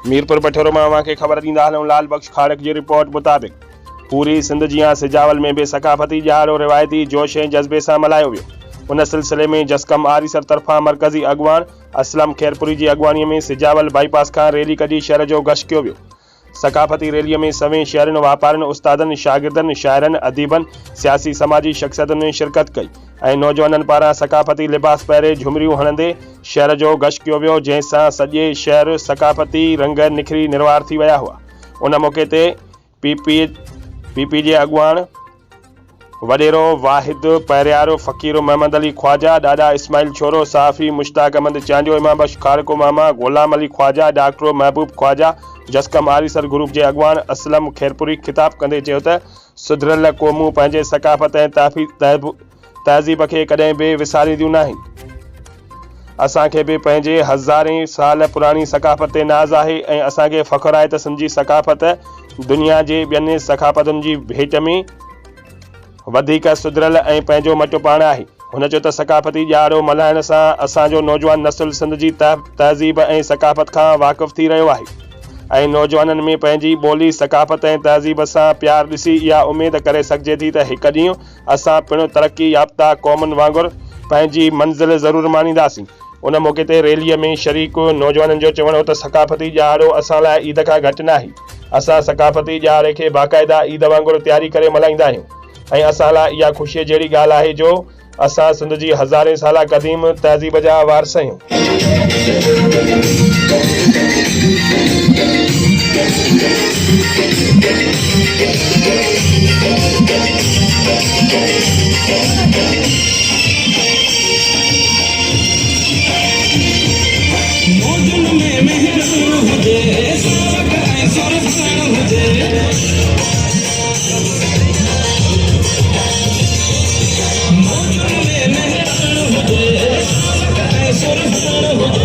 मीरपुर बठोरो में अवांखे ख़बर ॾींदा हलूं। लाल बख्श खाड़क की रिपोर्ट मुताबिक़ पूरी सिंध जियां सिजावल में भी सकाफ़ती ॾियारो रिवायती जोश ऐं जज़्बे सां मल्हायो वियो। उन सिलसिले में जसकम आरीसर तरफ़ां मरकज़ी अॻवान असलम खैरपुरी की अॻवानीअ में सिजावल बाईपास खां रैली कढी शहर जो गश्त कयो वियो। सकाफ़ती रैलीअ में सवें शहरनि, वापारनि, उस्तादनि, शागिर्दनि, शाइरनि, अदीबनि, सियासी समाजी शख़्सियतुनि ने शिरकत कई ऐं नौजवाननि पारां सकाफ़ती लिबास पहिरे झुमरियूं हणंदे शहर जो गश्त कयो वियो, जंहिंसां सॼे शहर सकाफ़ती रंग निखरी निर्वार थी विया हुआ। उन मौक़े ते पीपी जे अॻवान वडेरो वाहिद पहिरियारो फ़कीर मोहम्मद अली ख्वाजा, ॾाॾा इस्माइल छोरो, साफ़ी मुश्ताक अहमद चांडियो, इमाम बख्श खाड़को मामा, गुलाम अली ख्वाजा, डॉक्टर महबूब ख्वाजा, जसकम आरीसर ग्रुप के अॻवान असलम खैरपुरी खिताब कंदे चयो त सुधरियल क़ौमूं पंहिंजे सकाफ़त ऐं तहज़ीब खे कॾहिं बि विसारींदियूं नाहिनि। असांखे भी पंहिंजे हज़ारें साल पुरानी सकाफ़त ते नाज़ आहे ऐं असांखे फ़ख्रु आहे त सिंधी सकाफ़त दुनिया जे ॿियनि सकाफ़तुनि जी भेट में वधीक सुधरियल ऐं पंहिंजो मटो पाण आहे। हुन चयो त सकाफ़ती ॾियारो मल्हाइण सां असांजो नौजवान नस्ल सिंध जी तहज़ीब ऐं सकाफ़त खां वाक़िफ़ थी रहियो आहे ऐं नौजवाननि में पंहिंजी ॿोली, सकाफ़त ऐं तहज़ीब सां प्यार ॾिसी इहा उमेद करे सघिजे थी त हिकु ॾींहुं असां पिणु तरक़ी याफ़्ता क़ौमुनि वांगुरु पंहिंजी मंज़िल ज़रूरु माणींदासीं। उन मौक़े ते रैलीअ में शरीक नौजवाननि जो चवणु हो त सकाफ़ती ॾियारो असां लाइ ईद खां घटि न आहे। असां सकाफ़ती ॾियारे खे बाक़ाइदा ईद वांगुरु तयारी करे मल्हाईंदा आहियूं ऐं असां लाइ इहा ख़ुशीअ जहिड़ी ॻाल्हि आहे जो असां सिंध जी हज़ारें साल क़दीम तहज़ीब जा वारिस आहियूं। Sort of